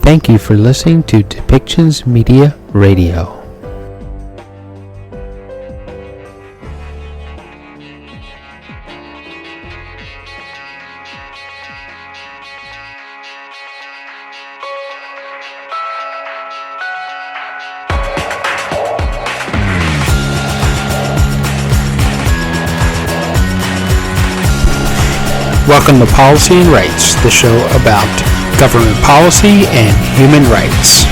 Thank you for listening to Depictions Media Radio. Welcome to Policy and Rights, the show about government policy and human rights.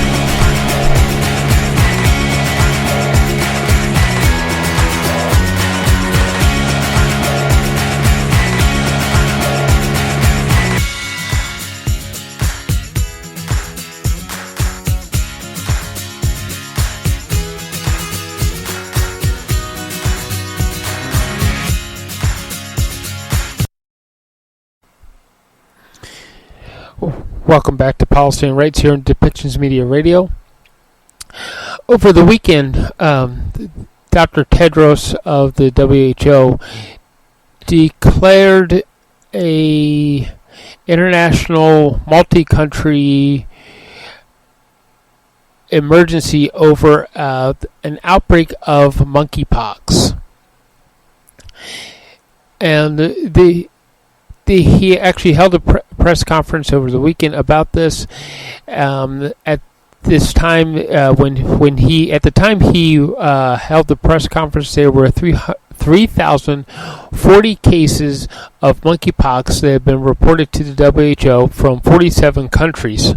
Welcome back to Policy and Rights here on Depictions Media Radio. Over the weekend, Dr. Tedros of the WHO declared a international multi-country emergency over an outbreak of monkeypox. And he actually held a press conference over the weekend about this. At this time, when he held the press conference, there were 3,040 cases of monkeypox that have been reported to the WHO from 47 countries.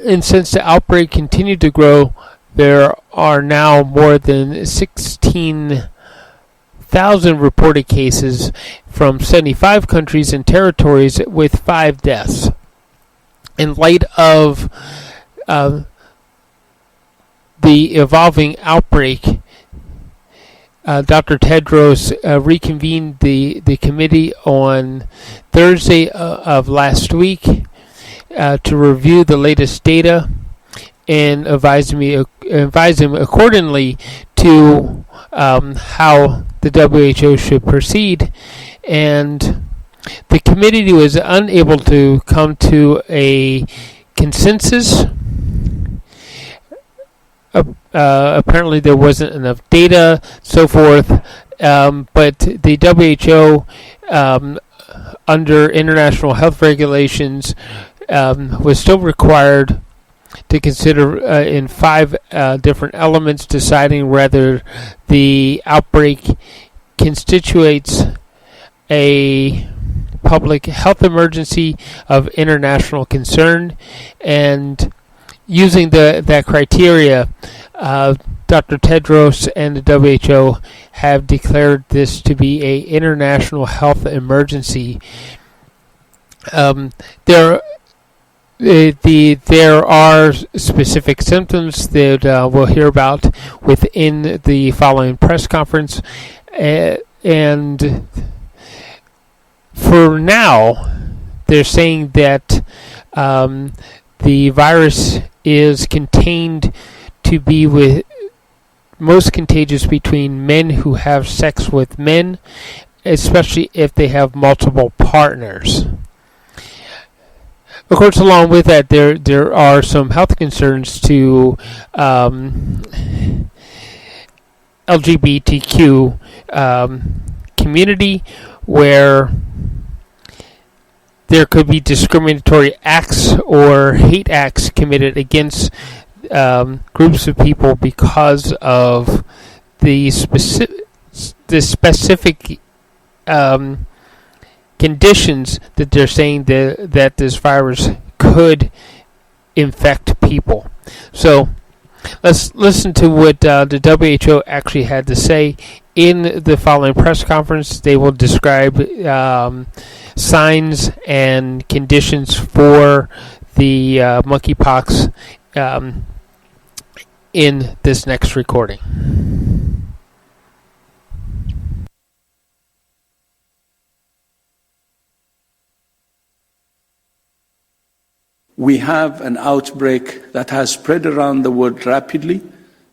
And since the outbreak continued to grow, there are now more than 16,000 reported cases from 75 countries and territories with 5 deaths. In light of the evolving outbreak, Dr. Tedros reconvened the committee on Thursday of last week to review the latest data and advise him accordingly to how the WHO should proceed. And the committee was unable to come to a consensus. Apparently there wasn't enough data, so forth, but the WHO, under international health regulations, was still required to consider in 5 different elements, deciding whether the outbreak constitutes a public health emergency of international concern. And using that criteria, Dr. Tedros and the WHO have declared this to be an international health emergency. There are specific symptoms that we'll hear about within the following press conference, and for now, they're saying that the virus is contained to be most contagious between men who have sex with men, especially if they have multiple partners. Of course, along with that, there are some health concerns to LGBTQ community, where there could be discriminatory acts or hate acts committed against groups of people because of the specific conditions that they're saying that this virus could infect people. So let's listen to what the WHO actually had to say in the following press conference. They will describe signs and conditions for the monkeypox in this next recording. We have an outbreak that has spread around the world rapidly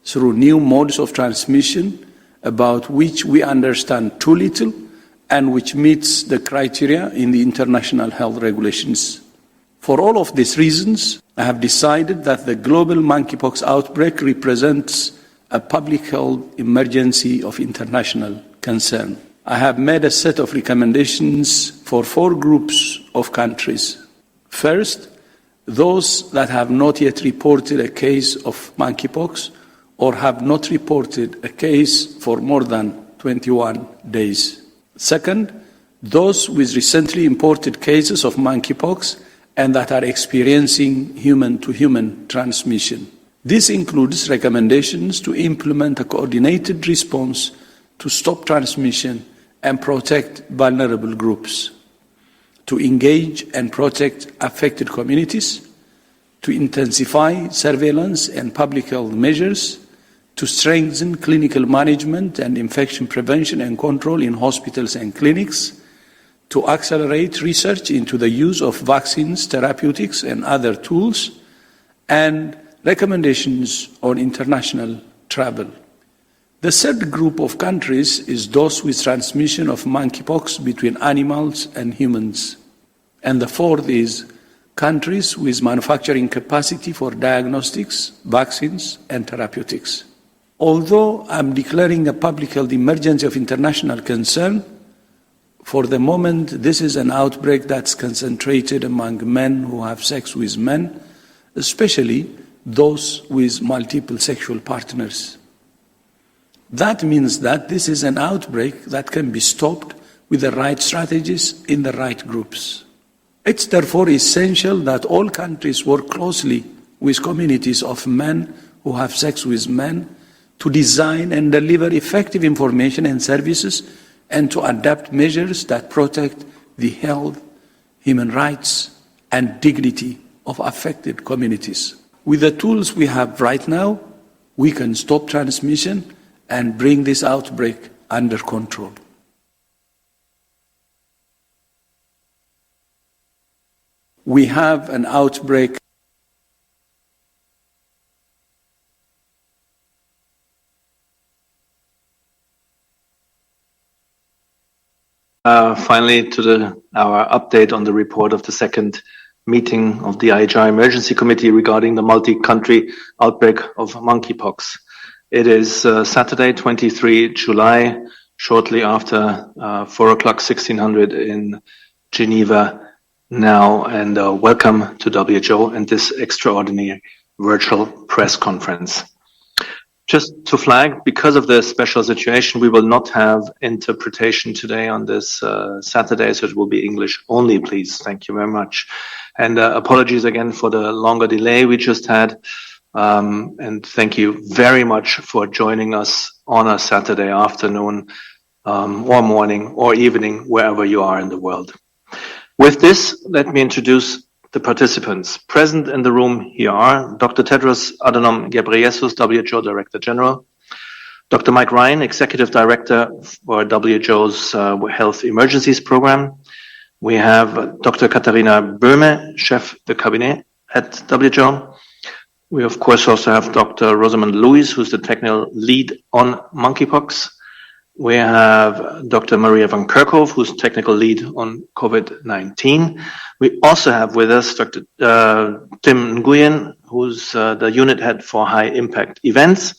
through new modes of transmission, about which we understand too little and which meets the criteria in the international health regulations. For all of these reasons, I have decided that the global monkeypox outbreak represents a public health emergency of international concern. I have made a set of recommendations for 4 groups of countries. First, those that have not yet reported a case of monkeypox or have not reported a case for more than 21 days. Second, those with recently imported cases of monkeypox and that are experiencing human-to-human transmission. This includes recommendations to implement a coordinated response to stop transmission and protect vulnerable groups, to engage and protect affected communities, to intensify surveillance and public health measures, to strengthen clinical management and infection prevention and control in hospitals and clinics, to accelerate research into the use of vaccines, therapeutics, and other tools, and recommendations on international travel. The third group of countries is those with transmission of monkeypox between animals and humans. And the fourth is countries with manufacturing capacity for diagnostics, vaccines, and therapeutics. Although I'm declaring a public health emergency of international concern, for the moment, this is an outbreak that's concentrated among men who have sex with men, especially those with multiple sexual partners. That means that this is an outbreak that can be stopped with the right strategies in the right groups. It's therefore essential that all countries work closely with communities of men who have sex with men to design and deliver effective information and services and to adapt measures that protect the health, human rights, and dignity of affected communities. With the tools we have right now, we can stop transmission and bring this outbreak under control. We have an outbreak. Finally, to our update on the report of the second meeting of the IHR Emergency Committee regarding the multi-country outbreak of monkeypox. It is Saturday, 23 July, shortly after 4 o'clock, 1600 in Geneva now, and welcome to WHO and this extraordinary virtual press conference. Just to flag, because of the special situation, we will not have interpretation today on this Saturday, so it will be English only, please. Thank you very much. And apologies again for the longer delay we just had. And thank you very much for joining us on a Saturday afternoon, or morning or evening, wherever you are in the world. With this, let me introduce the participants. Present in the room here are Dr. Tedros Adhanom Ghebreyesus, WHO Director General, Dr. Mike Ryan, Executive Director for WHO's Health Emergencies Program. We have Dr. Katharina Böhme, Chef de Cabinet at WHO. We, of course, also have Dr. Rosamund Lewis, who's the technical lead on monkeypox. We have Dr. Maria van Kerkhove, who's technical lead on COVID-19. We also have with us Dr. Tim Nguyen, who's the unit head for high impact events.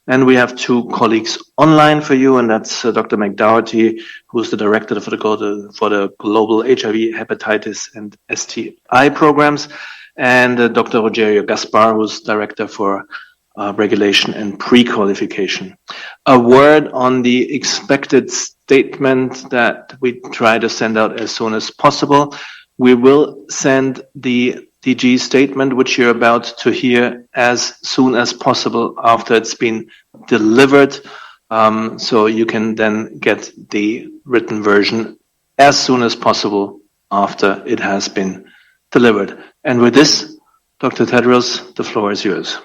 And we have 2 colleagues online for you, and that's Dr. McDougherty, who's the director for the global HIV, hepatitis, and STI programs, and Dr. Rogerio Gaspar, who's director for regulation and pre-qualification. A word on the expected statement that we try to send out as soon as possible. We will send the DG statement, which you're about to hear, as soon as possible after it's been delivered. So you can then get the written version as soon as possible after it has been delivered. And with this, Dr. Tedros, the floor is yours.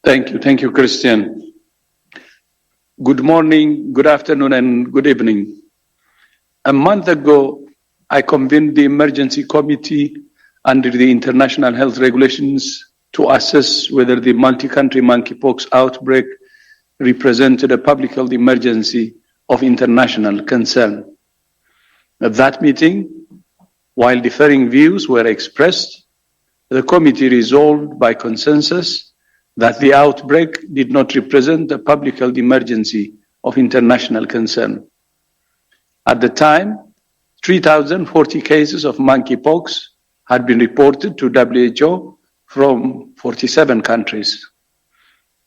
Thank you, Christian. Good morning, good afternoon, and good evening. A month ago, I convened the emergency committee under the international health regulations to assess whether the multi-country monkeypox outbreak represented a public health emergency of international concern. At that meeting, while differing views were expressed, the committee resolved by consensus that the outbreak did not represent a public health emergency of international concern. At the time, 3,040 cases of monkeypox had been reported to WHO from 47 countries.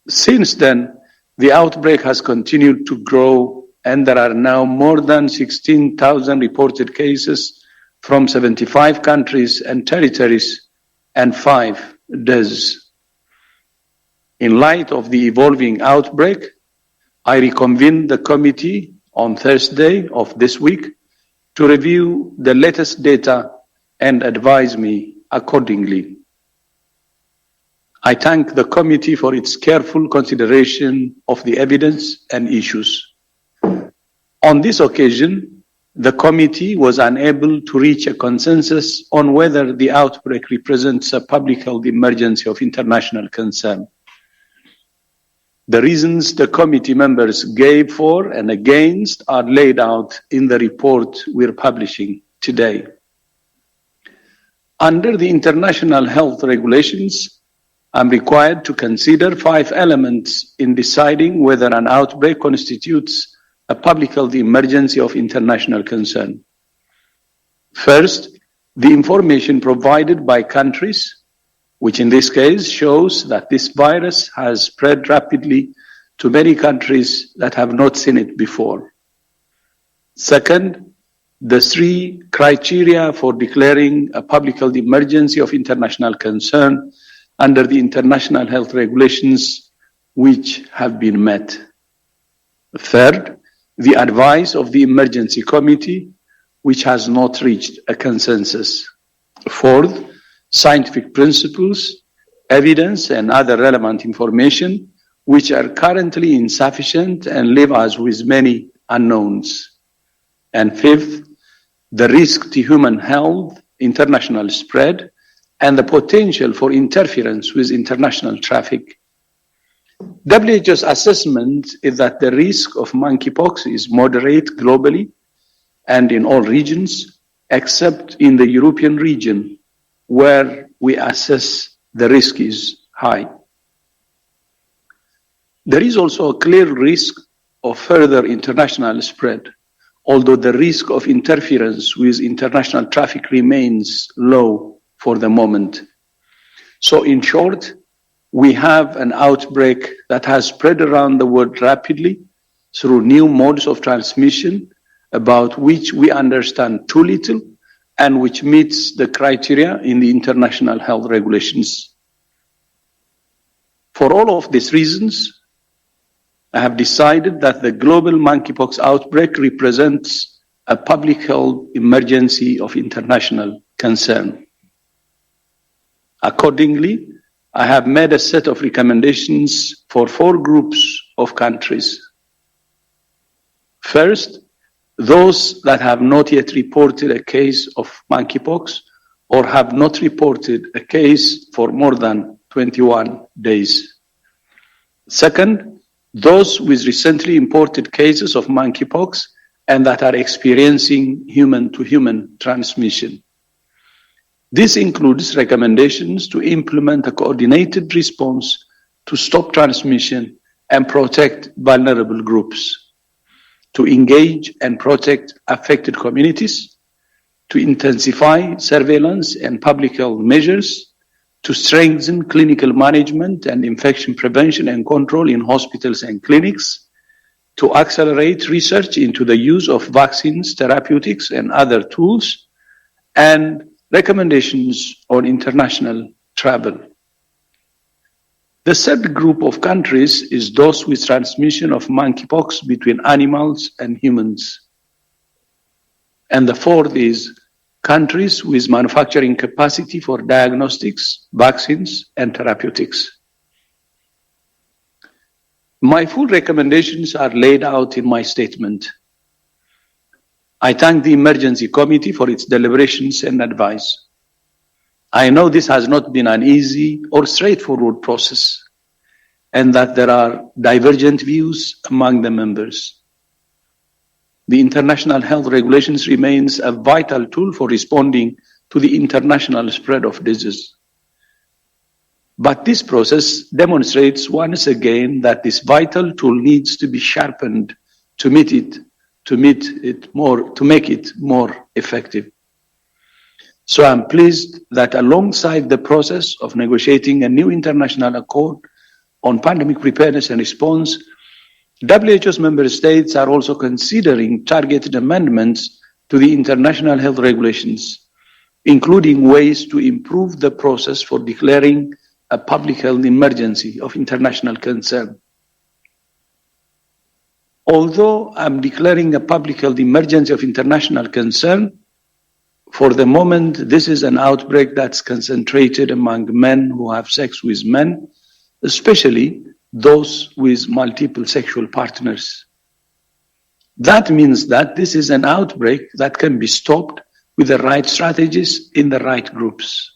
Since then, the outbreak has continued to grow, and there are now more than 16,000 reported cases from 75 countries and territories and 5 deaths. In light of the evolving outbreak, I reconvened the committee on Thursday of this week to review the latest data and advise me accordingly. I thank the committee for its careful consideration of the evidence and issues. On this occasion, the committee was unable to reach a consensus on whether the outbreak represents a public health emergency of international concern. The reasons the committee members gave for and against are laid out in the report we're publishing today. Under the international health regulations, I'm required to consider 5 elements in deciding whether an outbreak constitutes a public health emergency of international concern. First, the information provided by countries, which in this case shows that this virus has spread rapidly to many countries that have not seen it before. Second, the 3 criteria for declaring a public health emergency of international concern under the international health regulations which have been met. Third, the advice of the emergency committee which has not reached a consensus. Fourth, scientific principles, evidence and other relevant information which are currently insufficient and leave us with many unknowns. And fifth, the risk to human health, international spread, and the potential for interference with international traffic. WHO's assessment is that the risk of monkeypox is moderate globally and in all regions, except in the European region, where we assess the risk is high. There is also a clear risk of further international spread, although the risk of interference with international traffic remains low for the moment. So in short, we have an outbreak that has spread around the world rapidly through new modes of transmission about which we understand too little and which meets the criteria in the international health regulations. For all of these reasons, I have decided that the global monkeypox outbreak represents a public health emergency of international concern. Accordingly, I have made a set of recommendations for 4 groups of countries. First, those that have not yet reported a case of monkeypox or have not reported a case for more than 21 days. Second, those with recently imported cases of monkeypox and that are experiencing human-to-human transmission. This includes recommendations to implement a coordinated response to stop transmission and protect vulnerable groups, to engage and protect affected communities, to intensify surveillance and public health measures, to strengthen clinical management and infection prevention and control in hospitals and clinics, to accelerate research into the use of vaccines, therapeutics, and other tools, and recommendations on international travel. The third group of countries is those with transmission of monkeypox between animals and humans. And the fourth is countries with manufacturing capacity for diagnostics, vaccines, and therapeutics. My full recommendations are laid out in my statement. I thank the Emergency Committee for its deliberations and advice. I know this has not been an easy or straightforward process, and that there are divergent views among the members. the international health regulations remains a vital tool for responding to the international spread of disease. But this process demonstrates once again that this vital tool needs to be sharpened to make it more effective. So I'm pleased that alongside the process of negotiating a new international accord on pandemic preparedness and response, WHO's member states are also considering targeted amendments to the international health regulations, including ways to improve the process for declaring a public health emergency of international concern. Although I'm declaring a public health emergency of international concern, for the moment, this is an outbreak that's concentrated among men who have sex with men, especially those with multiple sexual partners. That means that this is an outbreak that can be stopped with the right strategies in the right groups.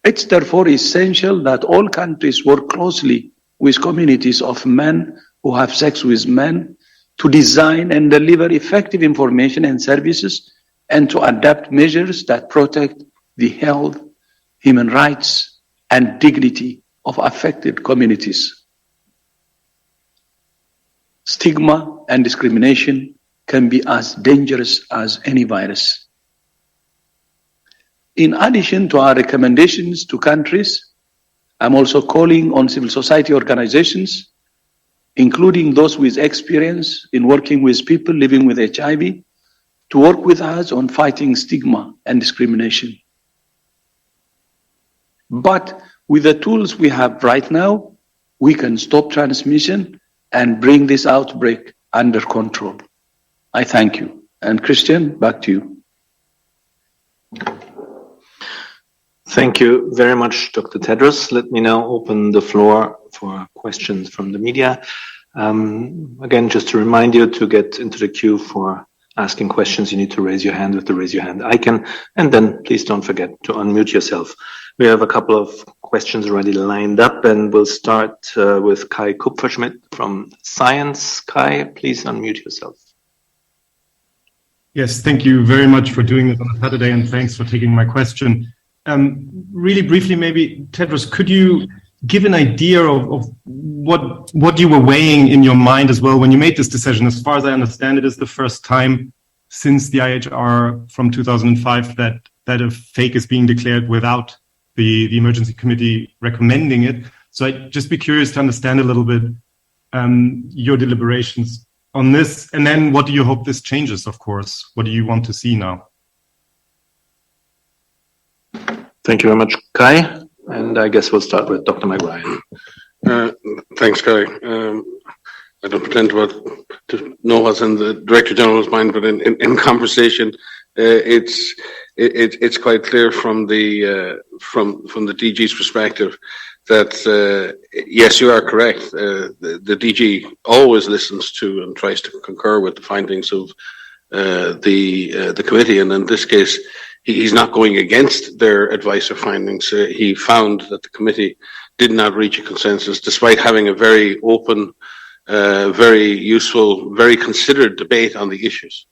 It's therefore essential that all countries work closely with communities of men who have sex with men to design and deliver effective information and services and to adapt measures that protect the health, human rights, and dignity of affected communities. Stigma and discrimination can be as dangerous as any virus. In addition to our recommendations to countries, I'm also calling on civil society organizations, including those with experience in working with people living with HIV, to work with us on fighting stigma and discrimination. But with the tools we have right now, we can stop transmission and bring this outbreak under control. I thank you. And Christian, back to you. Thank you very much, Dr. Tedros. Let me now open the floor for questions from the media. Again, just to remind you, to get into the queue for asking questions, you need to raise your hand with the raise your hand icon, and then please don't forget to unmute yourself. We have a couple of questions already lined up, and we'll start with Kai Kupferschmidt from Science. Kai, please unmute yourself. Yes, thank you very much for doing this on a Saturday, and thanks for taking my question. Really briefly, maybe, Tedros, could you give an idea of what you were weighing in your mind as well when you made this decision? As far as I understand, it is the first time since the IHR from 2005 that a fake is being declared without the emergency committee recommending it. So I'd just be curious to understand a little bit your deliberations on this, and then what do you hope this changes, of course? What do you want to see now? Thank you very much, Kai. And I guess we'll start with Dr. McRyan. Thanks, Kai. I don't pretend to know what's in the Director General's mind, but in conversation, it's quite clear from the DG's perspective that yes, you are correct. The DG always listens to and tries to concur with the findings of the committee, and in this case, he's not going against their advice or findings. He found that the committee did not reach a consensus, despite having a very open, very useful, very considered debate on the issues.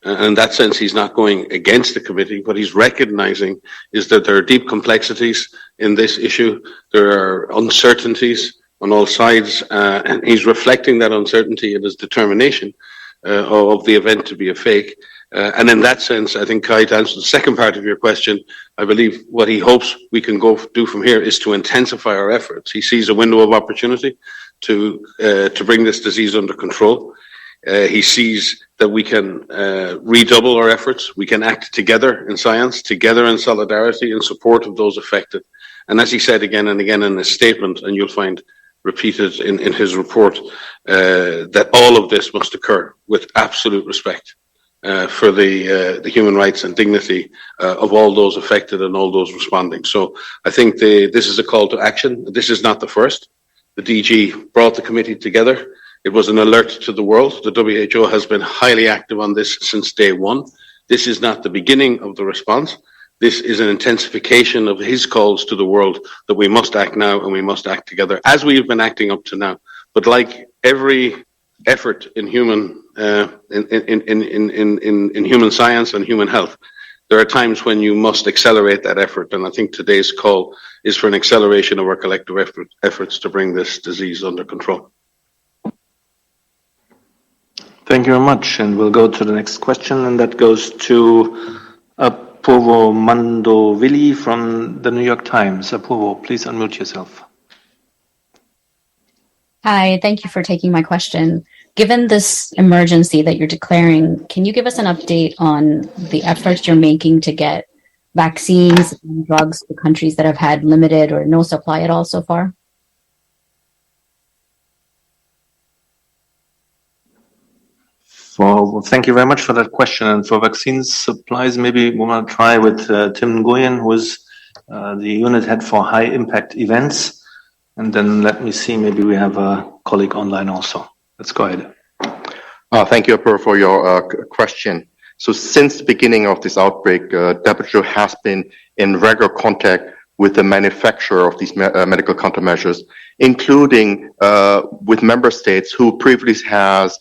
In that sense, he's not going against the committee. What he's recognizing is that there are deep complexities in this issue. There are uncertainties on all sides, and he's reflecting that uncertainty in his determination of the event to be a fake. And in that sense, I think, Kai, to answer the second part of your question, I believe what he hopes we can go do from here is to intensify our efforts. He sees a window of opportunity to bring this disease under control. He sees that we can redouble our efforts. We can act together in science, together in solidarity, in support of those affected. And as he said again and again in his statement, and you'll find repeated in his report, that all of this must occur with absolute respect for the human rights and dignity of all those affected and all those responding. So I think this is a call to action. This is not the first. The DG brought the committee together. It was an alert to the world. The WHO has been highly active on this since day one. This is not the beginning of the response. This is an intensification of his calls to the world that we must act now and we must act together, as we have been acting up to now. But like every effort in human in human science and human health. There are times when you must accelerate that effort, and I think today's call is for an acceleration of our collective efforts to bring this disease under control. Thank you very much, and we'll go to the next question, and that goes to Apurvo Mandovili from the New York Times. Apurvo, please unmute yourself. Hi, thank you for taking my question. Given this emergency that you're declaring, can you give us an update on the efforts you're making to get vaccines and drugs to countries that have had limited or no supply at all so far? Well, thank you very much for that question. And for vaccine supplies, maybe we want to try with Tim Nguyen, who is the unit head for high impact events. And then let me see, maybe we have a colleague online also. Let's go ahead. Thank you, Apurvo, for your question. So since the beginning of this outbreak, WHO has been in regular contact with the manufacturer of these medical countermeasures, including with member states who previously has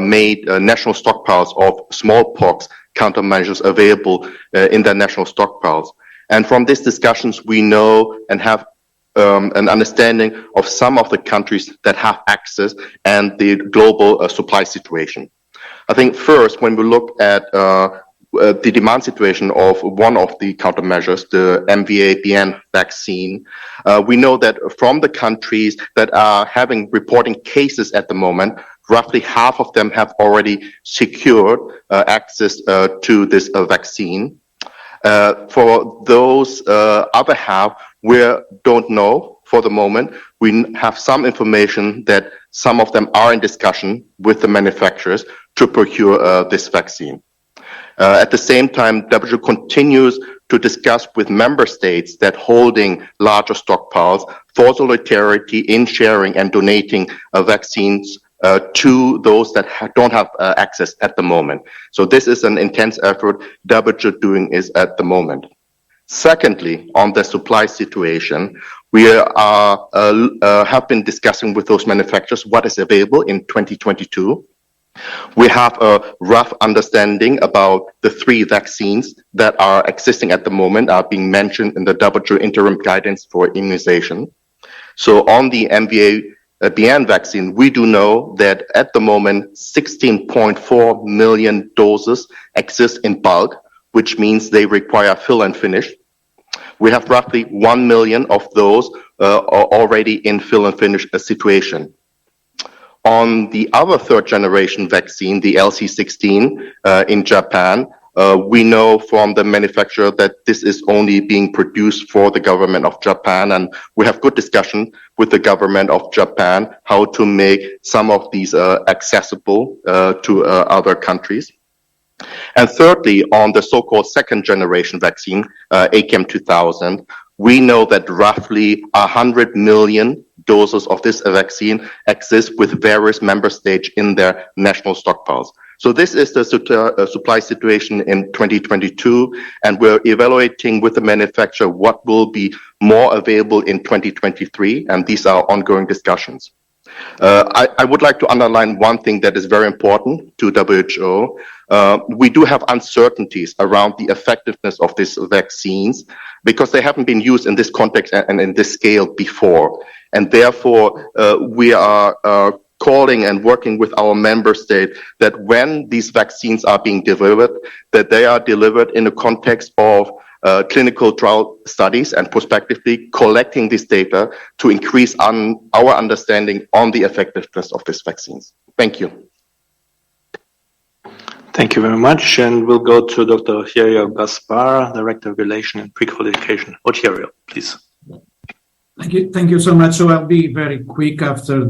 made national stockpiles of smallpox countermeasures available in their national stockpiles. And from these discussions, we know and have an understanding of some of the countries that have access and the global supply situation. I think first, when we look at the demand situation of one of the countermeasures, the MVA-BN vaccine, we know that from the countries that are having reporting cases at the moment, roughly half of them have already secured access to this vaccine. For those other half, we don't know for the moment. We have some information that some of them are in discussion with the manufacturers to procure this vaccine. At the same time, WHO continues to discuss with member states that holding larger stockpiles for solidarity in sharing and donating vaccines to those that don't have access at the moment. So this is an intense effort WHO doing is at the moment. Secondly, on the supply situation, we have been discussing with those manufacturers what is available in 2022. We have a rough understanding about the 3 vaccines that are existing at the moment, are being mentioned in the WHO interim guidance for immunization. So on the MVA-BN vaccine, we do know that at the moment 16.4 million doses exist in bulk, which means they require fill and finish. We have roughly 1 million of those already in fill and finish situation. On the other 3rd generation vaccine, the LC16 in Japan, we know from the manufacturer that this is only being produced for the government of Japan, and we have good discussion with the government of Japan how to make some of these accessible to other countries. And thirdly, on the so-called 2nd generation vaccine, ACAM2000, we know that roughly 100 million doses of this vaccine exist with various member states in their national stockpiles. So this is the supply situation in 2022, and we're evaluating with the manufacturer what will be more available in 2023, and these are ongoing discussions. I would like to underline one thing that is very important to WHO. We do have uncertainties around the effectiveness of these vaccines because they haven't been used in this context and in this scale before. And therefore, we are calling and working with our member state that when these vaccines are being delivered, that they are delivered in the context of clinical trial studies and prospectively collecting this data to increase our understanding on the effectiveness of these vaccines. Thank you. Thank you very much. And we'll go to Dr. Oterio Gaspar, Director of Relation and Pre-Qualification. Oterio, please. Thank you so much. So I'll be very quick after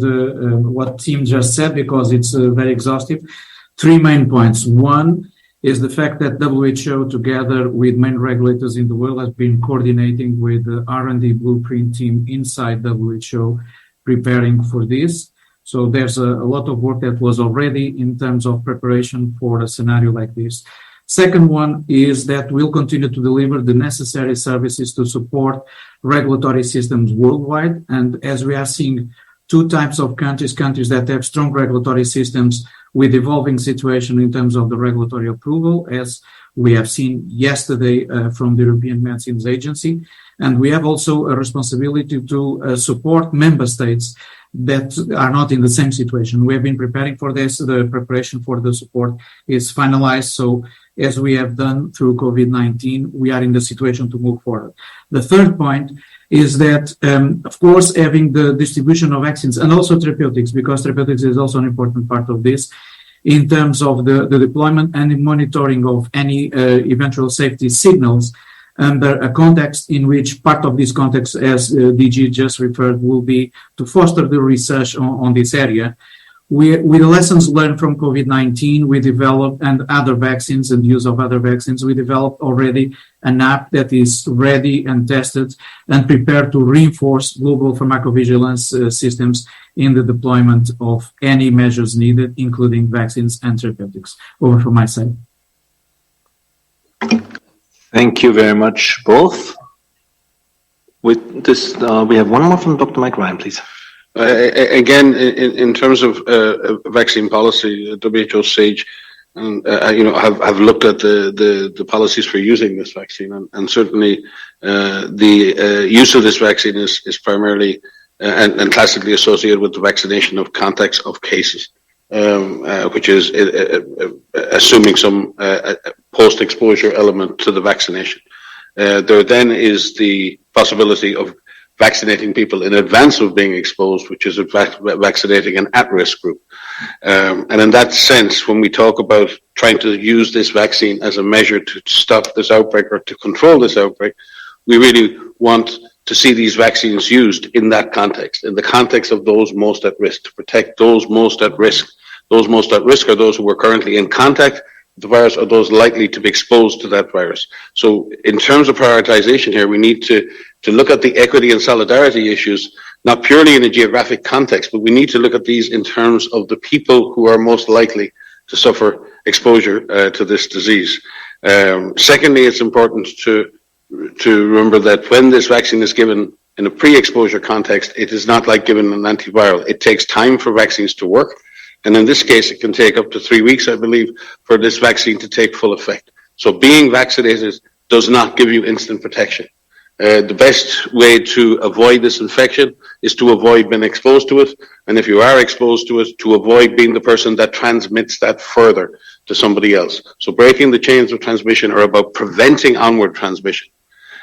what Tim just said because it's very exhaustive. 3 main points. One is the fact that WHO, together with main regulators in the world, has been coordinating with the R&D blueprint team inside WHO, preparing for this. So there's a lot of work that was already in terms of preparation for a scenario like this. Second one is that we'll continue to deliver the necessary services to support regulatory systems worldwide. And as we are seeing two types of countries that have strong regulatory systems with evolving situation in terms of the regulatory approval, as we have seen yesterday from the European Medicines Agency. And we have also a responsibility to support member states that are not in the same situation. We have been preparing for this. The preparation for the support is finalized. So as we have done through COVID-19, we are in the situation to move forward. The third point is that, of course, having the distribution of vaccines and also therapeutics, because therapeutics is also an important part of this, in terms of the deployment and the monitoring of any eventual safety signals under a context in which part of this context, as DG just referred, will be to foster the research on this area. With the lessons learned from COVID-19, we developed, and other vaccines and use of other vaccines, we developed already an app that is ready and tested and prepared to reinforce global pharmacovigilance systems in the deployment of any measures needed, including vaccines and therapeutics. Over from my side. Thank you very much, both. With this, we have one more from Dr. Mike Ryan, please. Again, in terms of vaccine policy, WHO SAGE, and have looked at the policies for using this vaccine, and certainly the use of this vaccine is primarily and classically associated with the vaccination of contacts of cases, which is assuming some post-exposure element to the vaccination. There then is the possibility of vaccinating people in advance of being exposed, which is vaccinating an at-risk group. And in that sense, when we talk about trying to use this vaccine as a measure to stop this outbreak or to control this outbreak, we really want to see these vaccines used in that context, in the context of those most at risk, to protect those most at risk. Those most at risk are those who are currently in contact with the virus, or those likely to be exposed to that virus. So in terms of prioritization here, we need to look at the equity and solidarity issues, not purely in a geographic context, but we need to look at these in terms of the people who are most likely to suffer exposure to this disease. Secondly, it's important to remember that when this vaccine is given in a pre-exposure context, it is not like giving an antiviral. It takes time for vaccines to work. And in this case, it can take up to 3 weeks, I believe, for this vaccine to take full effect. So being vaccinated does not give you instant protection. The best way to avoid this infection is to avoid being exposed to it. And if you are exposed to it, to avoid being the person that transmits that further to somebody else. So breaking the chains of transmission are about preventing onward transmission.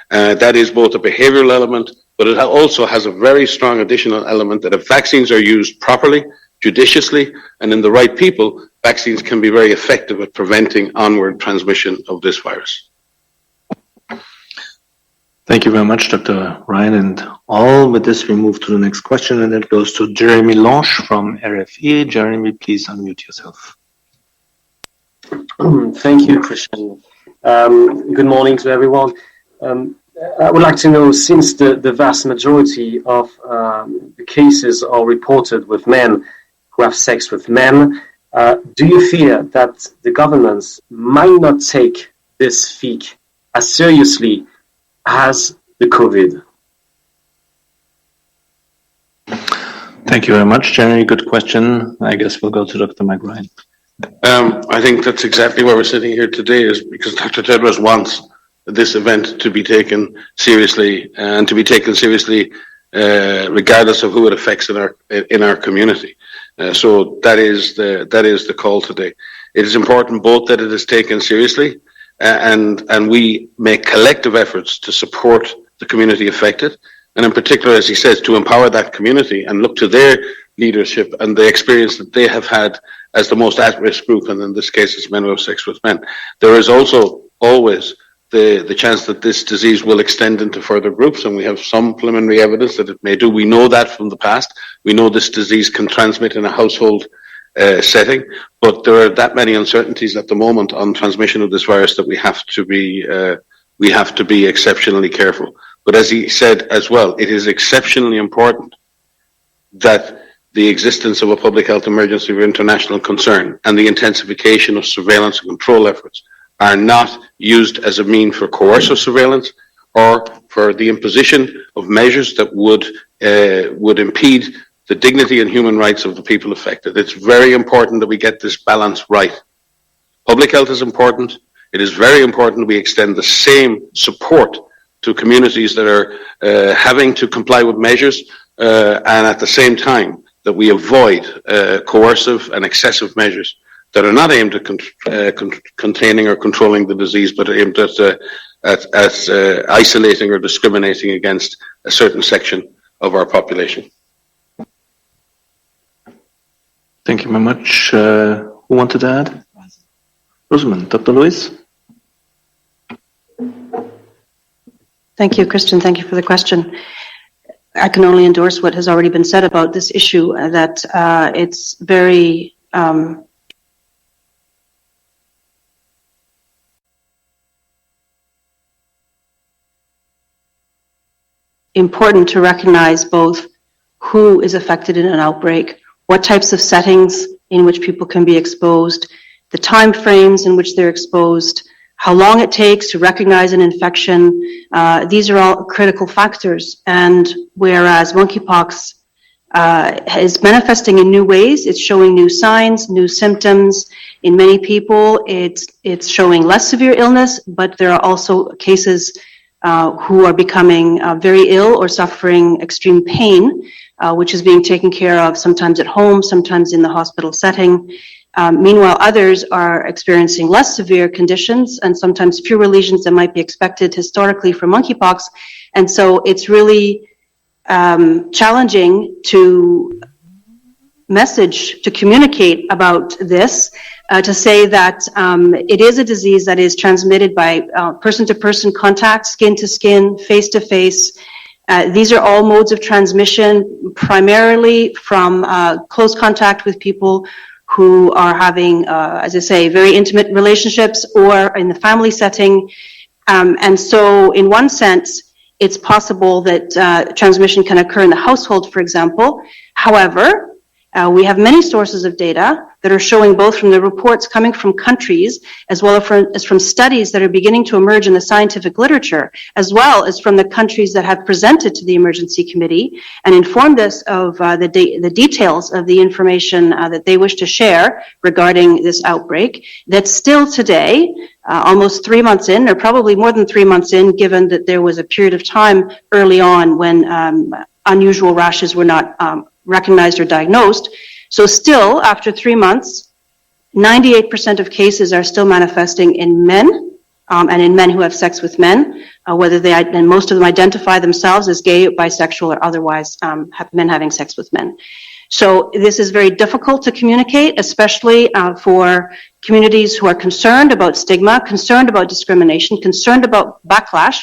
That is both a behavioral element, but it also has a very strong additional element that if vaccines are used properly, judiciously, and in the right people, vaccines can be very effective at preventing onward transmission of this virus. Thank you very much, Dr. Ryan and all. With this, we move to the next question, and it goes to Jeremy Lange from RFE. Jeremy, please unmute yourself. Thank you, Christian. Good morning to everyone. I would like to know, since the vast majority of the cases are reported with men who have sex with men, do you fear that the governments might not take this fic as seriously as the COVID? Thank you very much, Jeremy. Good question. I guess we'll go to Dr. Mike Ryan. I think that's exactly why we're sitting here today, is because Dr. Tedros wants this event to be taken seriously, and to be taken seriously regardless of who it affects in our community. So that is the call today. It is important both that it is taken seriously and we make collective efforts to support the community affected, and in particular, as he says, to empower that community and look to their leadership and the experience that they have had as the most at-risk group, and in this case, it's men who have sex with men. There is also always the chance that this disease will extend into further groups, and we have some preliminary evidence that it may do. We know that from the past. We know this disease can transmit in a household setting, but there are that many uncertainties at the moment on transmission of this virus that we have to be exceptionally careful. But as he said as well, it is exceptionally important that the existence of a public health emergency of international concern and the intensification of surveillance and control efforts are not used as a mean for coercive surveillance or for the imposition of measures that would impede the dignity and human rights of the people affected. It's very important that we get this balance right. Public health is important. It is very important we extend the same support to communities that are having to comply with measures, and at the same time that we avoid coercive and excessive measures that are not aimed at containing or controlling the disease, but aimed at isolating or discriminating against a certain section of our population. Thank you very much. Who wanted to add? Rosamund, Dr. Lewis? Thank you, Christian. Thank you for the question. I can only endorse what has already been said about this issue, that it's very important to recognize both who is affected in an outbreak, what types of settings in which people can be exposed, the time frames in which they're exposed, how long it takes to recognize an infection. These are all critical factors. And whereas monkeypox is manifesting in new ways, it's showing new signs, new symptoms. In many people, it's showing less severe illness, but there are also cases who are becoming very ill or suffering extreme pain, which is being taken care of sometimes at home, sometimes in the hospital setting. Meanwhile, others are experiencing less severe conditions and sometimes fewer lesions than might be expected historically from monkeypox. And so it's really challenging to communicate about this, to say that it is a disease that is transmitted by person-to-person contact, skin-to-skin, face-to-face. These are all modes of transmission, primarily from close contact with people who are having, as I say, very intimate relationships or in the family setting. And so in one sense, it's possible that transmission can occur in the household, for example. However, we have many sources of data that are showing, both from the reports coming from countries as well as from studies that are beginning to emerge in the scientific literature, as well as from the countries that have presented to the emergency committee and informed us of the details of the information that they wish to share regarding this outbreak, that still today, almost 3 months in, or probably more than 3 months in, given that there was a period of time early on when unusual rashes were not recognized or diagnosed. So still, after 3 months, 98% of cases are still manifesting in men, and in men who have sex with men, and most of them identify themselves as gay, bisexual, or otherwise men having sex with men. So this is very difficult to communicate, especially for communities who are concerned about stigma, concerned about discrimination, concerned about backlash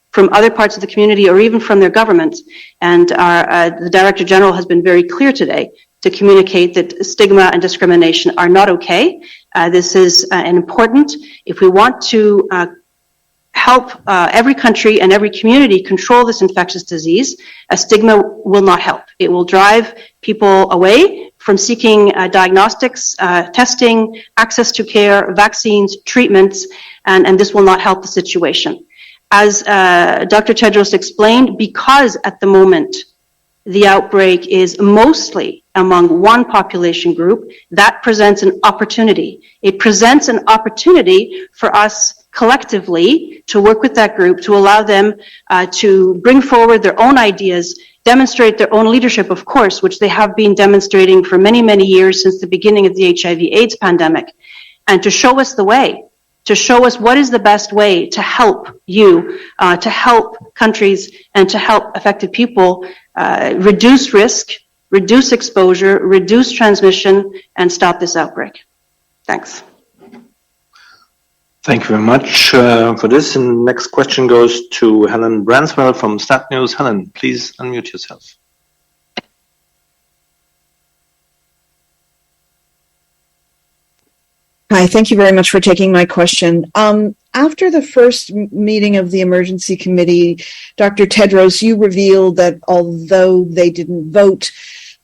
from other parts of the community or even from their governments. And the Director General has been very clear today to communicate that stigma and discrimination are not okay. This is important. If we want to help every country and every community control this infectious disease, a stigma will not help. It will drive people away from seeking diagnostics, testing, access to care, vaccines, treatments, and this will not help the situation. As Dr. Tedros explained, because at the moment the outbreak is mostly among one population group, that presents an opportunity. It presents an opportunity for us collectively to work with that group, to allow them to bring forward their own ideas, demonstrate their own leadership, of course, which they have been demonstrating for many, many years since the beginning of the HIV/AIDS pandemic, and to show us the way, to show us what is the best way to help you, to help countries, and to help affected people reduce risk, reduce exposure, reduce transmission, and stop this outbreak. Thanks. Thank you very much for this. And next question goes to Helen Branswell from Stat News. Helen, please unmute yourself. Hi, thank you very much for taking my question. After the first meeting of the emergency committee, Dr. Tedros, you revealed that although they didn't vote,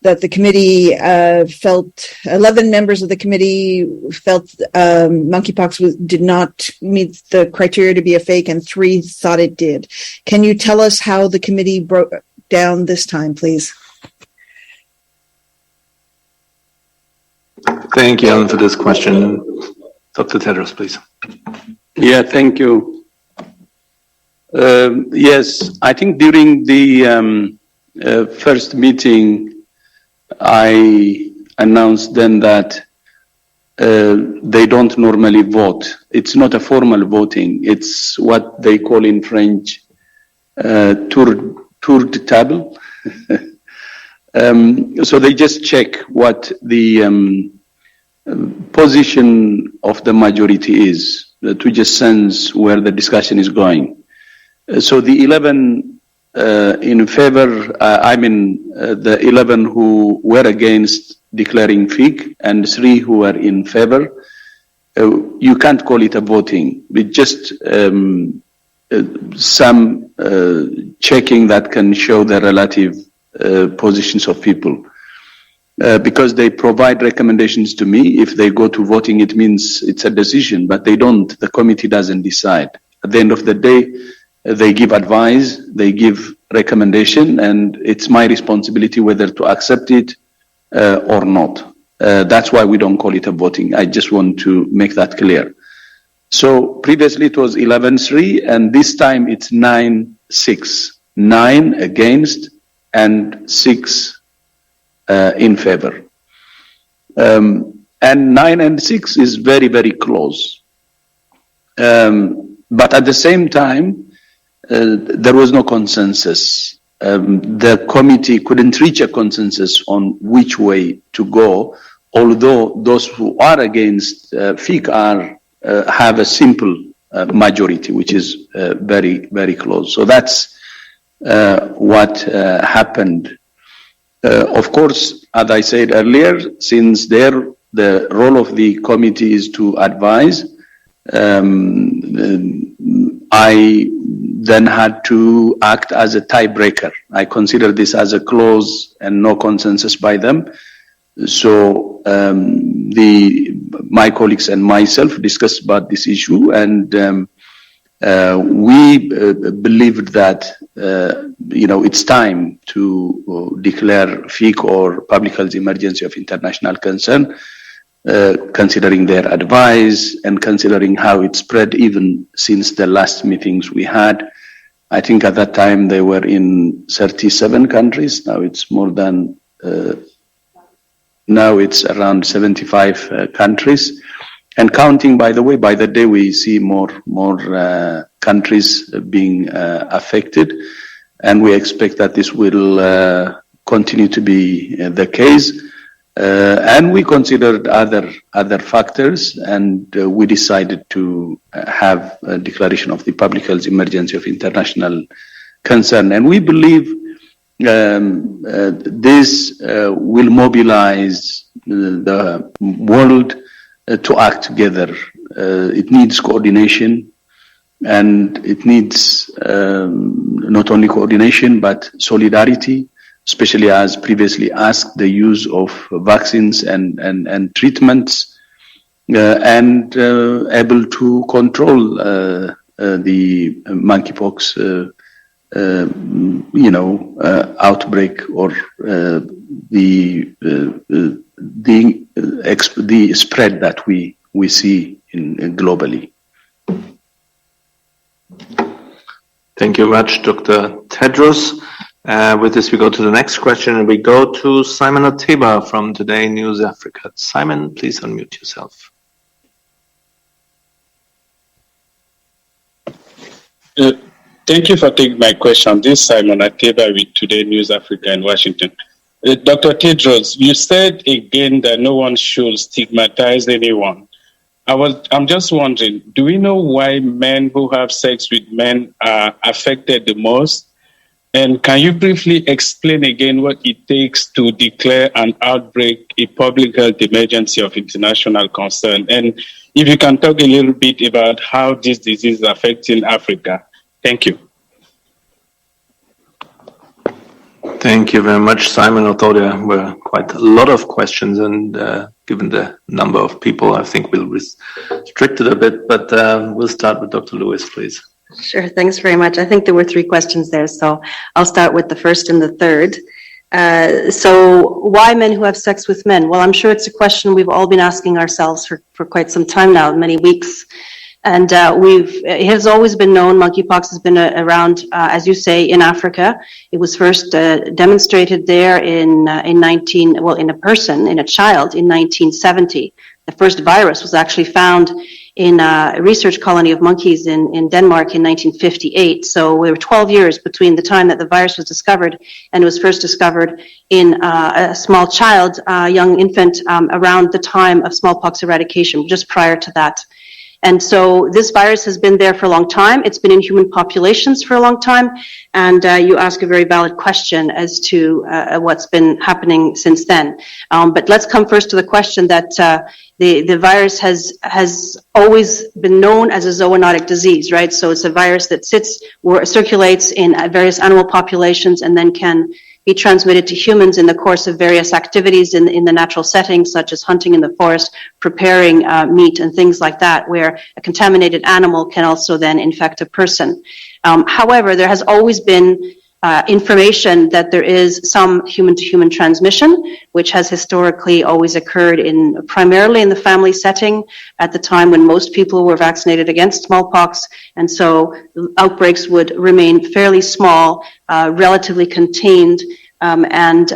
that the committee 11 members of the committee felt monkeypox did not meet the criteria to be a fake, and 3 thought it did. Can you tell us how the committee broke down this time, please? Thank you, Alan, for this question. Dr. Tedros, please. Yeah, thank you. Yes, I think during the first meeting, I announced then that they don't normally vote. It's not a formal voting. It's what they call in French tour de table. So they just check what the position of the majority is to just sense where the discussion is going. So the 11 in favor, the 11 who were against declaring FIG and 3 who were in favor, you can't call it a voting. It's just some checking that can show the relative positions of people. Because they provide recommendations to me. If they go to voting, it means it's a decision, but they don't. The committee doesn't decide. At the end of the day, they give advice, they give recommendation, and it's my responsibility whether to accept it or not. That's why we don't call it a voting. I just want to make that clear. So previously it was 11-3, and this time it's 9-6. 9 against and 6 in favor. And 9 and 6 is very, very close. But at the same time, there was no consensus. The committee couldn't reach a consensus on which way to go, although those who are against FIC have a simple majority, which is very, very close. So that's what happened. Of course, as I said earlier, since the role of the committee is to advise, I then had to act as a tiebreaker. I consider this as a close and no consensus by them. So my colleagues and myself discussed about this issue, and we believed that it's time to declare FIC or public health emergency of international concern, considering their advice and considering how it spread even since the last meetings we had. I think at that time they were in 37 countries. Now it's more than, now it's around 75 countries. And counting, by the way, by the day we see more countries being affected, and we expect that this will continue to be the case. And we considered other factors, and we decided to have a declaration of the public health emergency of international concern. And we believe this will mobilize the world to act together. It needs coordination, and it needs not only coordination but solidarity, especially as previously asked, the use of vaccines and treatments, and able to control the monkeypox outbreak or the spread that we see globally. Thank you very much, Dr. Tedros. With this, we go to the next question, and we go to Simon Ateba from Today News Africa. Simon, please unmute yourself. Thank you for taking my question. This is Simon Ateba with Today News Africa in Washington. Dr. Tedros, you said again that no one should stigmatize anyone. I'm just wondering, do we know why men who have sex with men are affected the most? And can you briefly explain again what it takes to declare an outbreak a public health emergency of international concern? And if you can talk a little bit about how this disease is affecting Africa. Thank you. Thank you very much, Simon. Although there were quite a lot of questions, and given the number of people, I think we'll restrict it a bit, but we'll start with Dr. Lewis, please. Sure, thanks very much. I think there were 3 questions there, so I'll start with the first and the third. So why men who have sex with men? Well, I'm sure it's a question we've all been asking ourselves for quite some time now, many weeks. And it has always been known, monkeypox has been around, as you say, in Africa. It was first demonstrated there in a person, in a child, in 1970. The first virus was actually found in a research colony of monkeys in Denmark in 1958. So there were 12 years between the time that the virus was discovered and it was first discovered in a small child, a young infant, around the time of smallpox eradication, just prior to that. And so this virus has been there for a long time. It's been in human populations for a long time. And you ask a very valid question as to what's been happening since then. But let's come first to the question that the virus has always been known as a zoonotic disease, right? So it's a virus that circulates in various animal populations and then can be transmitted to humans in the course of various activities in the natural settings, such as hunting in the forest, preparing meat and things like that, where a contaminated animal can also then infect a person. However, there has always been information that there is some human-to-human transmission, which has historically always occurred primarily in the family setting at the time when most people were vaccinated against smallpox, and so outbreaks would remain fairly small, relatively contained, and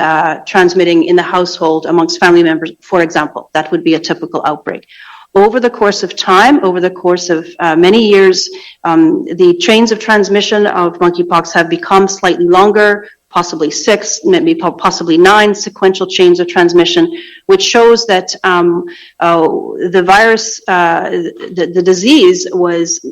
transmitting in the household amongst family members, for example. That would be a typical outbreak. Over the course of time, over the course of many years, the chains of transmission of monkeypox have become slightly longer, possibly 6, maybe possibly 9 sequential chains of transmission, which shows that the virus, the disease was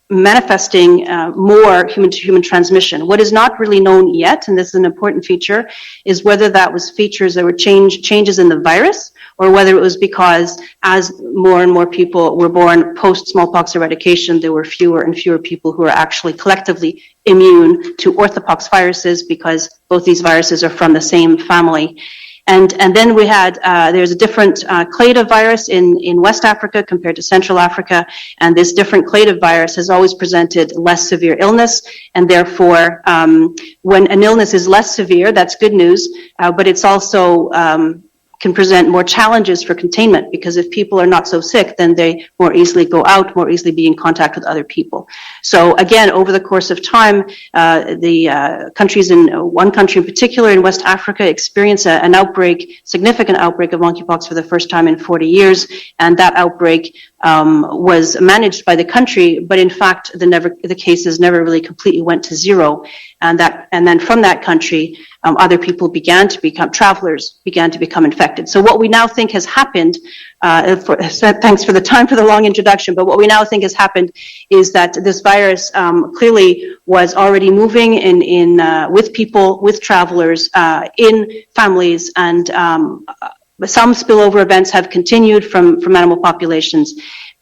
manifesting more human-to-human transmission. What is not really known yet, and this is an important feature, is whether that was features that were changes in the virus, or whether it was because as more and more people were born post-smallpox eradication, there were fewer and fewer people who are actually collectively immune to orthopox viruses, because both these viruses are from the same family. And then we had, there's a different clade of virus in West Africa compared to Central Africa, and this different clade of virus has always presented less severe illness, and therefore when an illness is less severe, that's good news, but it's also can present more challenges for containment, because if people are not so sick, then they more easily go out, more easily be in contact with other people. So again, over the course of time, the countries one country in particular in West Africa experienced an outbreak, significant outbreak of monkeypox for the first time in 40 years, and that outbreak was managed by the country, but in fact, the cases never really completely went to zero, and then from that country, other people travelers began to become infected. So what we now think has happened, thanks for the long introduction, but what we now think has happened is that this virus clearly was already moving with people, with travelers, in families, and some spillover events have continued from animal populations,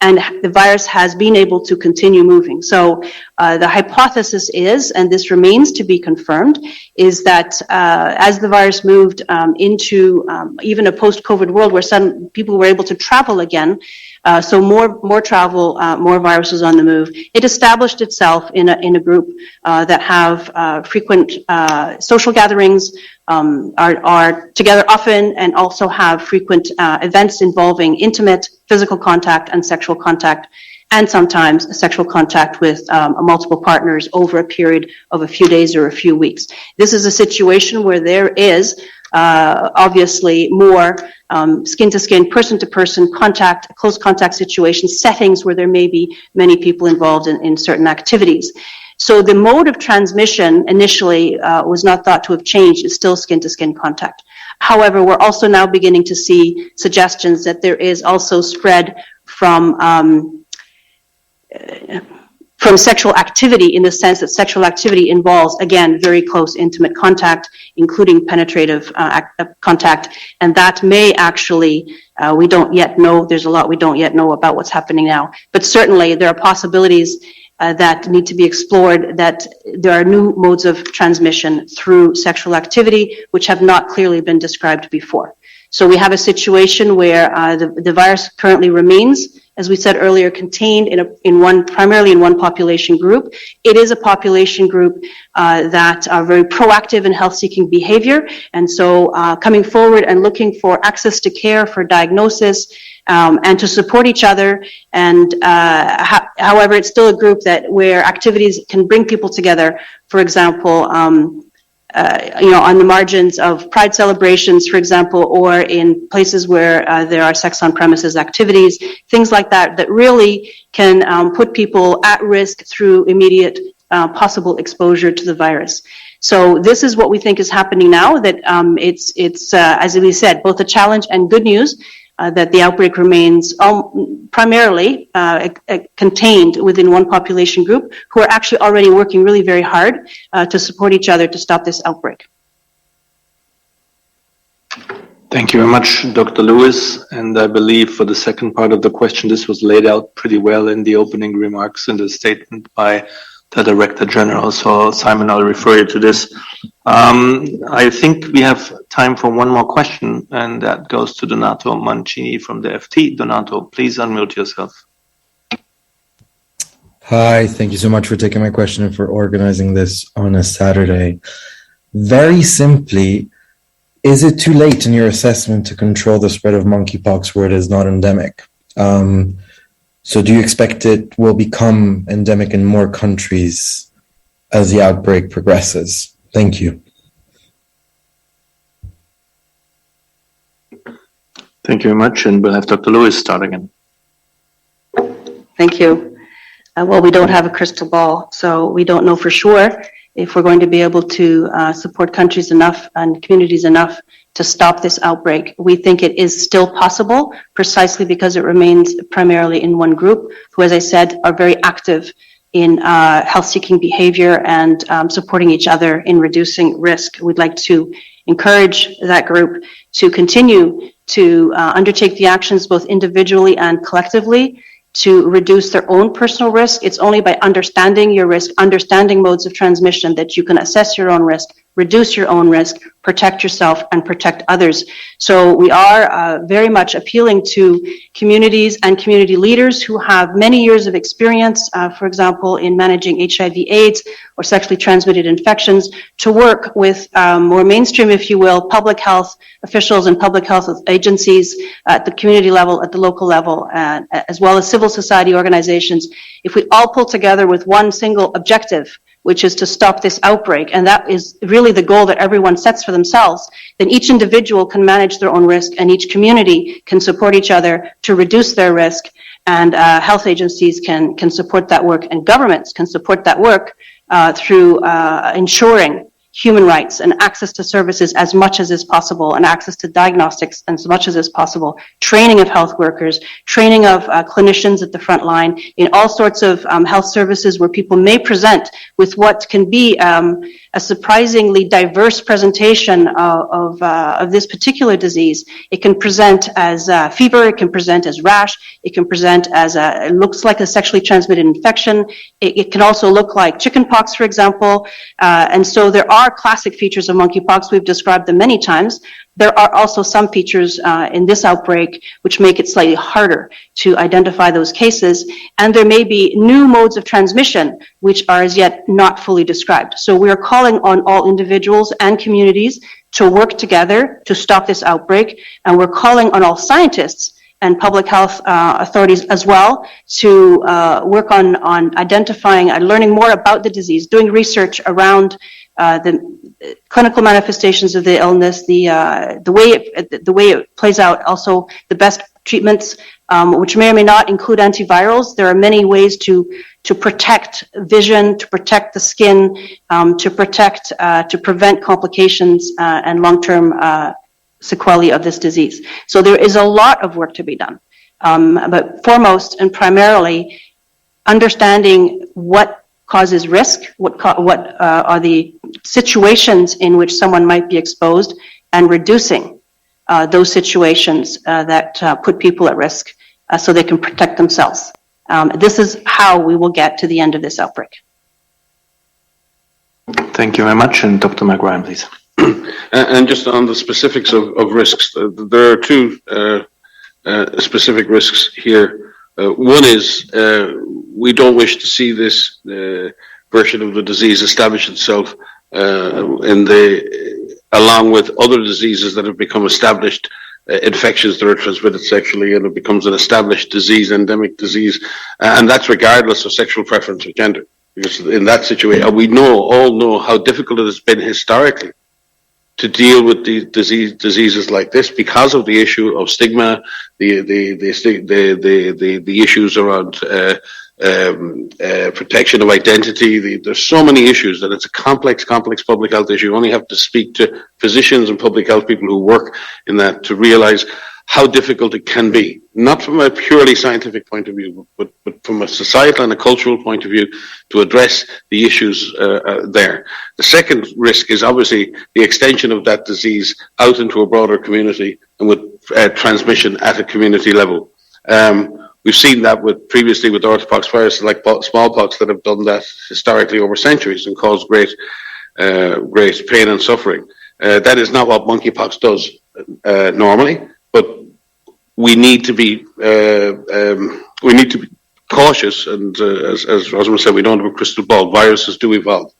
and the virus has been able to continue moving. So the hypothesis is, and this remains to be confirmed, is that as the virus moved into even a post-COVID world where some people were able to travel again, so more travel, more viruses on the move, it established itself in a group that have frequent social gatherings, are together often, and also have frequent events involving intimate physical contact and sexual contact, and sometimes sexual contact with multiple partners over a period of a few days or a few weeks. This is a situation where there is obviously more skin-to-skin, person-to-person contact, close contact situations, settings where there may be many people involved in certain activities. So the mode of transmission initially was not thought to have changed. It's still skin-to-skin contact. However, we're also now beginning to see suggestions that there is also spread from sexual activity, in the sense that sexual activity involves, again, very close intimate contact, including penetrative contact, and that may actually, we don't yet know, there's a lot we don't yet know about what's happening now, but certainly there are possibilities that need to be explored, that there are new modes of transmission through sexual activity which have not clearly been described before. So we have a situation where the virus currently remains, as we said earlier, contained primarily in one population group. It is a population group that are very proactive in health-seeking behavior, and so coming forward and looking for access to care, for diagnosis, and to support each other. And however, it's still a group where activities can bring people together. For example, on the margins of pride celebrations, for example, or in places where there are sex on premises activities, things like that, that really can put people at risk through immediate possible exposure to the virus. So this is what we think is happening now, that it's as we said, both a challenge and good news, that the outbreak remains primarily contained within one population group who are actually already working really very hard to support each other to stop this outbreak. Thank you very much, Dr. Lewis. And I believe for the second part of the question, this was laid out pretty well in the opening remarks in the statement by the Director General. So Simon, I'll refer you to this. I think we have time for one more question, and that goes to Donato Mancini from the FT. Donato, please unmute yourself. Hi, thank you so much for taking my question and for organizing this on a Saturday. Very simply, is it too late in your assessment to control the spread of monkeypox where it is not endemic? So do you expect it will become endemic in more countries as the outbreak progresses? Thank you. Thank you very much. And we'll have Dr. Lewis start again. Thank you. Well, we don't have a crystal ball, so we don't know for sure if we're going to be able to support countries enough and communities enough to stop this outbreak. We think it is still possible, precisely because it remains primarily in one group, who, as I said, are very active in health-seeking behavior and supporting each other in reducing risk. We'd like to encourage that group to continue to undertake the actions both individually and collectively to reduce their own personal risk. It's only by understanding your risk, understanding modes of transmission, that you can assess your own risk, reduce your own risk, protect yourself, and protect others. So we are very much appealing to communities and community leaders who have many years of experience, for example, in managing HIV/AIDS or sexually transmitted infections, to work with more mainstream, if you will, public health officials and public health agencies at the community level, at the local level, as well as civil society organizations. If we all pull together with one single objective, which is to stop this outbreak, and that is really the goal that everyone sets for themselves, then each individual can manage their own risk and each community can support each other to reduce their risk, and health agencies can support that work, and governments can support that work through ensuring human rights and access to services as much as is possible, and access to diagnostics as much as is possible, training of health workers, training of clinicians at the front line in all sorts of health services where people may present with what can be a surprisingly diverse presentation of this particular disease. It can present as fever, it can present as rash, it can present as it looks like a sexually transmitted infection. It can also look like chickenpox, for example. And so there are classic features of monkeypox. We've described them many times. There are also some features in this outbreak which make it slightly harder to identify those cases. And there may be new modes of transmission which are as yet not fully described. So we are calling on all individuals and communities to work together to stop this outbreak. And we're calling on all scientists and public health authorities as well to work on identifying and learning more about the disease, doing research around the clinical manifestations of the illness, the way it plays out, also the best treatments, which may or may not include antivirals. There are many ways to protect vision, to protect the skin, to prevent complications and long-term sequelae of this disease. So there is a lot of work to be done. But foremost and primarily, understanding what causes risk, what are the situations in which someone might be exposed, and reducing those situations that put people at risk so they can protect themselves. This is how we will get to the end of this outbreak. Thank you very much. And Dr. McRyan, please. And just on the specifics of risks, there are two specific risks here. One is we don't wish to see this version of the disease establish itself along with other diseases that have become established infections that are transmitted sexually, and it becomes an established disease, endemic disease, and that's regardless of sexual preference or gender. Because in that situation, we all know how difficult it has been historically to deal with the diseases like this because of the issue of stigma, the issues around protection of identity. There's so many issues that it's a complex public health issue. You only have to speak to physicians and public health people who work in that to realize how difficult it can be, not from a purely scientific point of view, but from a societal and a cultural point of view, to address the issues there. The second risk is obviously the extension of that disease out into a broader community and with transmission at a community level. We've seen that previously with orthopox viruses like smallpox that have done that historically over centuries and caused great pain and suffering. That is not what monkeypox does normally, but we need to be cautious. And as Rosamund said, we don't have a crystal ball. Viruses do evolve.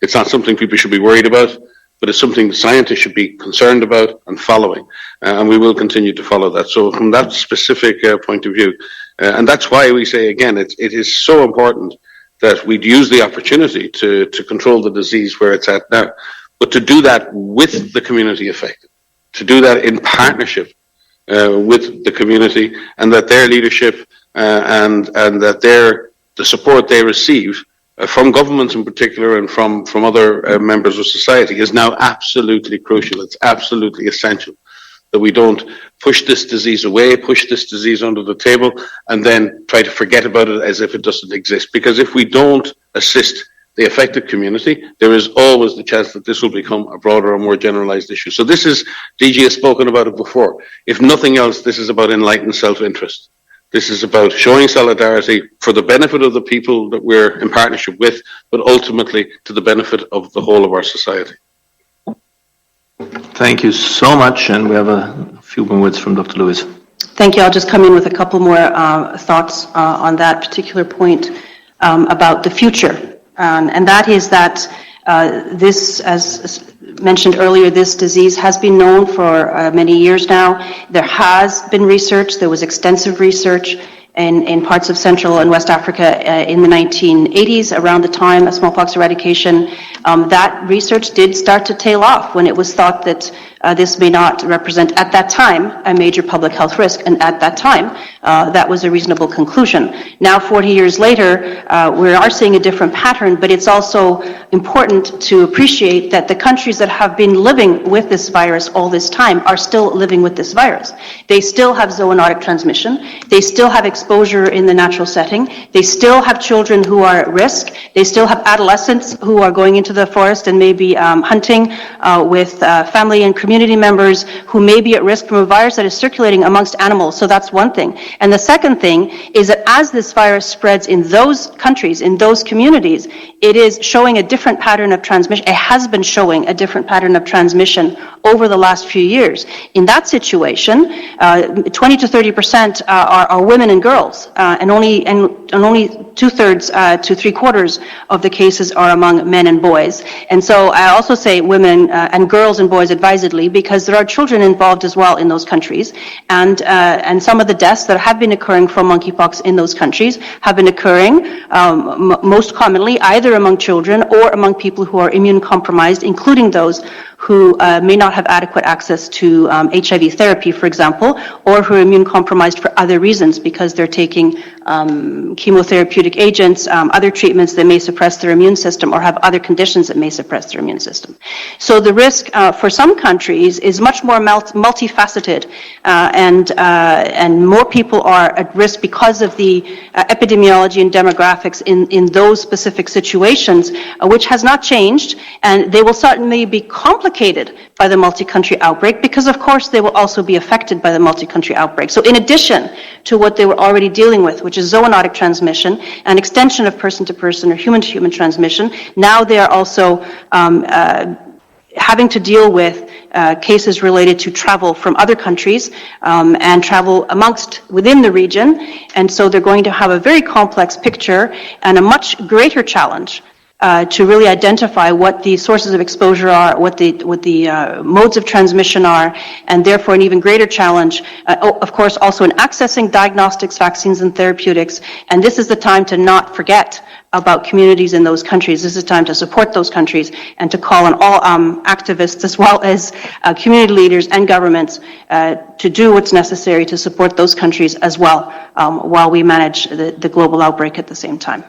It's not something people should be worried about, but it's something the scientists should be concerned about and following. And we will continue to follow that. So from that specific point of view, and that's why we say, again, it is so important that we'd use the opportunity to control the disease where it's at now, but to do that with the community affected, to do that in partnership with the community, and that their leadership and that the support they receive from governments in particular and from other members of society is now absolutely crucial. It's absolutely essential that we don't push this disease away, push this disease under the table, and then try to forget about it as if it doesn't exist. Because if we don't assist the affected community, there is always the chance that this will become a broader and more generalized issue. So this is, DG has spoken about it before. If nothing else, this is about enlightened self-interest. This is about showing solidarity for the benefit of the people that we're in partnership with, but ultimately to the benefit of the whole of our society. Thank you so much. And we have a few more words from Dr. Lewis. Thank you. I'll just come in with a couple more thoughts on that particular point about the future. And that is that this, as mentioned earlier, this disease has been known for many years now. There has been research. There was extensive research in parts of Central and West Africa in the 1980s, around the time of smallpox eradication. That research did start to tail off when it was thought that this may not represent, at that time, a major public health risk. And at that time, that was a reasonable conclusion. Now, 40 years later, we are seeing a different pattern, but it's also important to appreciate that the countries that have been living with this virus all this time are still living with this virus. They still have zoonotic transmission. They still have exposure in the natural setting. They still have children who are at risk. They still have adolescents who are going into the forest and maybe hunting with family and community members who may be at risk from a virus that is circulating amongst animals. So that's one thing. And the second thing is that as this virus spreads in those countries, in those communities, it is showing a different pattern of transmission. It has been showing a different pattern of transmission over the last few years. In that situation, 20 to 30% are women and girls, and only 2/3 to 3/4 of the cases are among men and boys. And so I also say women and girls and boys advisedly, because there are children involved as well in those countries, and some of the deaths that have been occurring from monkeypox in those countries have been occurring most commonly either among children or among people who are immune compromised, including those who may not have adequate access to HIV therapy, for example, or who are immune compromised for other reasons because they're taking chemotherapeutic agents, other treatments that may suppress their immune system or have other conditions that may suppress their immune system. So the risk for some countries is much more multifaceted, and more people are at risk because of the epidemiology and demographics in those specific situations, which has not changed, and they will certainly be complicated by the multi-country outbreak because, of course, they will also be affected by the multi-country outbreak. So in addition to what they were already dealing with, which is zoonotic transmission and extension of person-to-person or human-to-human transmission, now they are also having to deal with cases related to travel from other countries and travel within the region. And so they're going to have a very complex picture and a much greater challenge to really identify what the sources of exposure are, what the modes of transmission are, and therefore an even greater challenge, of course, also in accessing diagnostics, vaccines, and therapeutics. And this is the time to not forget about communities in those countries. This is time to support those countries and to call on all activists as well as community leaders and governments to do what's necessary to support those countries as well while we manage the global outbreak at the same time.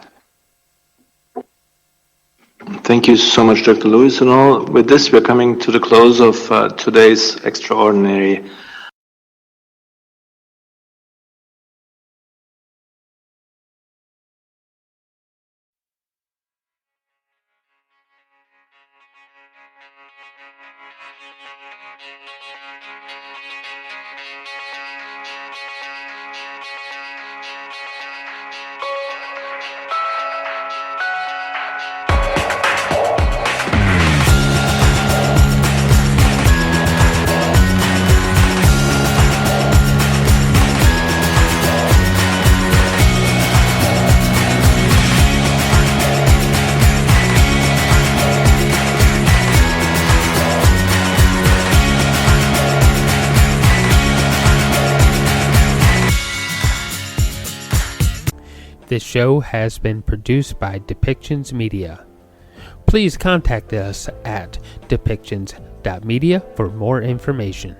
Thank you so much, Dr. Lewis. And all with this, we're coming to the close of today's extraordinary This show has been produced by Depictions Media. Please contact us at depictions.media for more information.